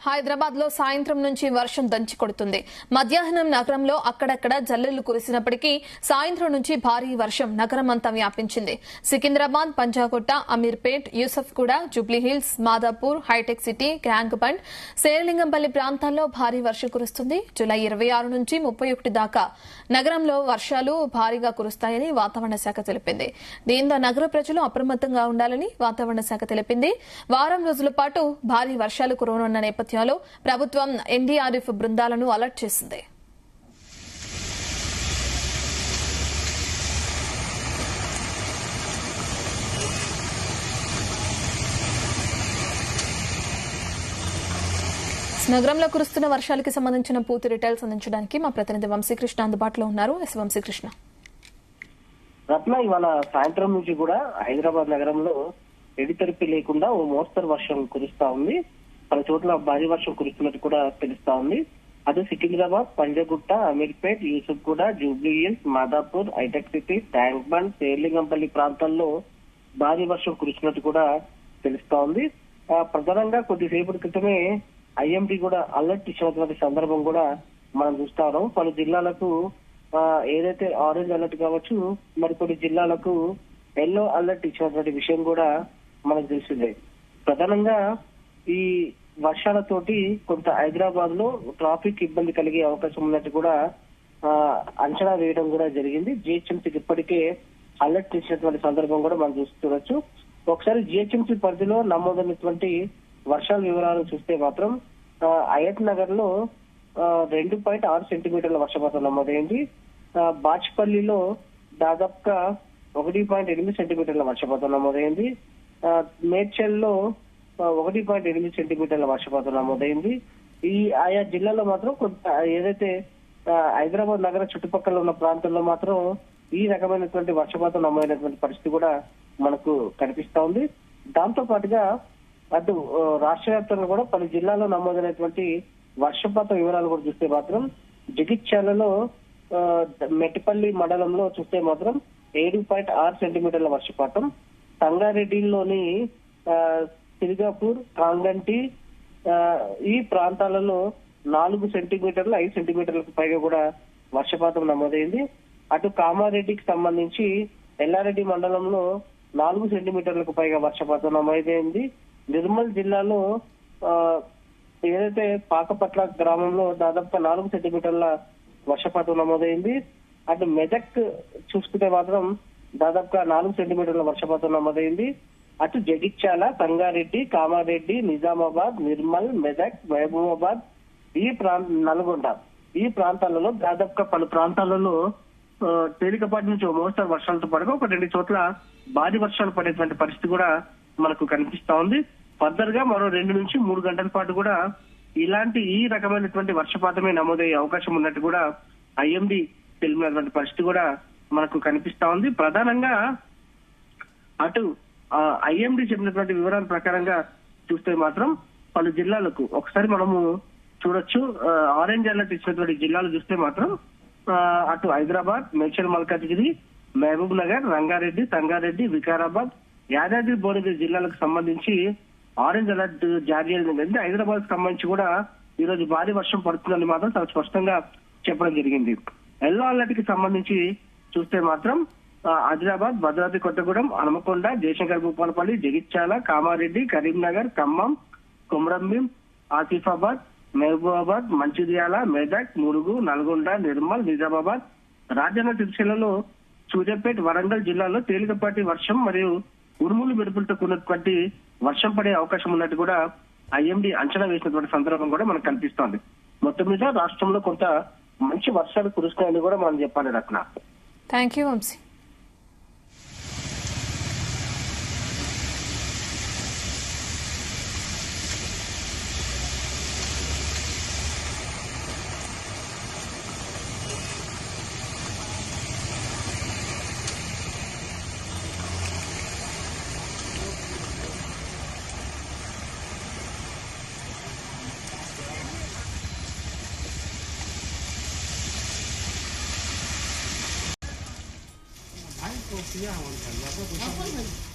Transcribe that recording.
హైదరాబాద్ లో సాయంత్రం నుంచి వర్షం దంచి కొడుతుంది. మధ్యాహ్నం నగరంలో అక్కడక్కడ జల్లులు కురిసినప్పటికీ సాయంత్రం నుంచి భారీ వర్షం నగరమంతా వ్యాపించింది. సికింద్రాబాద్, పంజాగుట్ట, అమీర్పేట్, యూసఫ్గూడ, జూబ్లీహిల్స్, మాదాపూర్, హైటెక్ సిటీ, గ్యాంగ్బండ్, శేర్లింగంపల్లి ప్రాంతాల్లో భారీ వర్షం కురుస్తుంది. జూలై 26 నుంచి 31 దాకా నగరంలో వర్షాలు భారీగా కురుస్తాయని వాతావరణ శాఖ తెలిపింది. దీంతో నగర ప్రజలు అప్రమత్తంగా ఉండాలని వాతావరణ శాఖ తెలిపింది. వారం రోజుల పాటు భారీ వర్షాలు కురవనున్న నేపథ్యంలో ప్రభుత్వం ఎన్డీఆర్ఎఫ్ బృందాలను అలర్ట్ చేసింది. నగరంలో కురుస్తున్న వర్షాలకి సంబంధించిన పూర్తి డీటెయిల్స్ అందించడానికి మా ప్రతినిధి వంశీకృష్ణ అందుబాటులో ఉన్నారు. వంశీకృష్ణ, రత్న, ఇవాళ సాయంత్రం నుంచి కూడా హైదరాబాద్ నగరంలో ఎడితెరిపి లేకుండా ఓ మోస్తరు వర్షం కురుస్తా ఉంది. పలు చోట్ల భారీ వర్షం కురుస్తున్నట్టు కూడా తెలుస్తా ఉంది. అదే సికింద్రాబాద్, పంజగుట్ట, అమీర్పేట్, యూసఫ్గూడ, జూబ్లీహిల్స్, మాదాపూర్, హైటెక్ సిటీ, ట్యాంక్ బండ్, శేర్లింగంపల్లి ప్రాంతాల్లో భారీ వర్షం కురుస్తున్నట్టు కూడా తెలుస్తా ఉంది. ప్రధానంగా కొద్దిసేపటి క్రితమే ఐఎండీ కూడా అలర్ట్ ఇచ్చినటువంటి సందర్భం కూడా మనం చూస్తాం. పలు జిల్లాలకు ఏదైతే ఆరెంజ్ అలర్ట్ కావచ్చు, మరికొన్ని జిల్లాలకు ఎల్లో అలర్ట్ ఇచ్చినటువంటి విషయం కూడా మనకు తెలిసిందే. ప్రధానంగా ఈ వర్షాలతోటి కొంత హైదరాబాద్ లో ట్రాఫిక్ ఇబ్బంది కలిగే అవకాశం ఉన్నట్టు కూడా అంచనా వేయడం కూడా జరిగింది. జిహెచ్ఎంసీకి ఇప్పటికే అలర్ట్ ఇచ్చినటువంటి సందర్భం కూడా మనం చూడొచ్చు. ఒకసారి జిహెచ్ఎంసీ పరిధిలో నమోదైనటువంటి వర్షాల వివరాలు చూస్తే మాత్రం హయత్ నగర్ లో 2.6 సెంటీమీటర్ల వర్షపాతం నమోదైంది. బాచ్పల్లిలో దాదాపుగా 1.8 సెంటీమీటర్ల వర్షపాతం నమోదైంది. మేడ్చల్లో 1.8 సెంటీమీటర్ల వర్షపాతం నమోదైంది. ఈ ఆయా జిల్లాలో మాత్రం కొంత ఏదైతే హైదరాబాద్ నగర చుట్టుపక్కల ఉన్న ప్రాంతాల్లో మాత్రం ఈ రకమైనటువంటి వర్షపాతం నమోదైనటువంటి పరిస్థితి కూడా మనకు కనిపిస్తా ఉంది. దాంతో పాటుగా అటు రాష్ట్ర వ్యాప్తంగా కూడా పలు జిల్లాల్లో నమోదైనటువంటి వర్షపాత వివరాలు కూడా చూస్తే మాత్రం జగిత్యాలలో మెట్టిపల్లి మండలంలో చూస్తే మాత్రం 7.6 సెంటీమీటర్ల వర్షపాతం, సంగారెడ్డిలోని సిరిగాపూర్, కాంగంటి ఈ ప్రాంతాలలో 4 సెంటీమీటర్లు 5 సెంటీమీటర్లకు పైగా కూడా వర్షపాతం నమోదైంది. అటు కామారెడ్డికి సంబంధించి ఎల్లారెడ్డి మండలంలో 4 సెంటీమీటర్లకు పైగా వర్షపాతం నమోదైంది. నిర్మల్ జిల్లాలో ఏదైతే పాకపట్ల గ్రామంలో దాదాపుగా 4 సెంటీమీటర్ల వర్షపాతం నమోదైంది. అటు మెదక్ చూసుకుంటే మాత్రం దాదాపుగా 4 సెంటీమీటర్ల వర్షపాతం నమోదైంది. అటు జగిత్యాల, సంగారెడ్డి, కామారెడ్డి, నిజామాబాద్, నిర్మల్, మెదక్, మహబూబాబాద్, నల్గొండ ఈ ప్రాంతాలలో దాదాపుగా పలు ప్రాంతాలలో తేలికపాటి నుంచి మోస్తరు వర్షాలతో పాటుగా 1-2 చోట్ల భారీ వర్షాలు పడేటువంటి పరిస్థితి కూడా మనకు కనిపిస్తా ఉంది. ఫర్దర్ గా మరో 2 నుంచి 3 గంటల పాటు కూడా ఈ రకమైనటువంటి వర్షపాతమే నమోదయ్యే అవకాశం ఉన్నట్టు కూడా ఐఎండీ తెలిపినటువంటి పరిస్థితి కూడా మనకు కనిపిస్తా ఉంది. ప్రధానంగా అటు ఐఎండీ చెప్పినటువంటి వివరాల ప్రకారంగా చూస్తే మాత్రం పలు జిల్లాలకు ఒకసారి మనము చూడొచ్చు. ఆరెంజ్ అలర్ట్ ఇచ్చినటువంటి జిల్లాలు చూస్తే మాత్రం అటు హైదరాబాద్, మేడ్చల్ మల్కాజ్గిరి, మహబూబ్ నగర్, రంగారెడ్డి, సంగారెడ్డి, వికారాబాద్, యాదాద్రి భువనగిరి జిల్లాలకు సంబంధించి ఆరెంజ్ అలర్ట్ జారీ అయింది. హైదరాబాద్ కి సంబంధించి కూడా ఈ రోజు భారీ వర్షం పడుతుందని మాత్రం చాలా స్పష్టంగా చెప్పడం జరిగింది. ఎల్లో అలర్ట్ కి సంబంధించి చూస్తే మాత్రం ఆదిలాబాద్, భద్రాద్రి కొత్తగూడెం, హనుమకొండ, జయశంకర్ భూపాలపల్లి, జగిత్యాల, కామారెడ్డి, కరీంనగర్, ఖమ్మం, కొమరంభీం, ఆసిఫాబాద్, మహబూబాబాద్, మంచిర్యాల, మెదక్, ములుగు, నల్గొండ, నిర్మల్, నిజామాబాద్, రాజన్న సిరిసిల్లలో, సూర్యాపేట, వరంగల్ జిల్లాలో తేలికపాటి వర్షం మరియు ఉరుములు మెరుపులతో కూడినటువంటి వర్షం పడే అవకాశం ఉన్నట్టు కూడా ఐఎండీ అంచనా వేసినటువంటి సందర్భం కూడా మనకు కనిపిస్తోంది. మొత్తం మీద రాష్ట్రంలో కొంత మంచి వర్షాలు కురుస్తాయని కూడా మనం చెప్పాలి. Ratna, thank you Vamshi. Ay, kopiya, wala.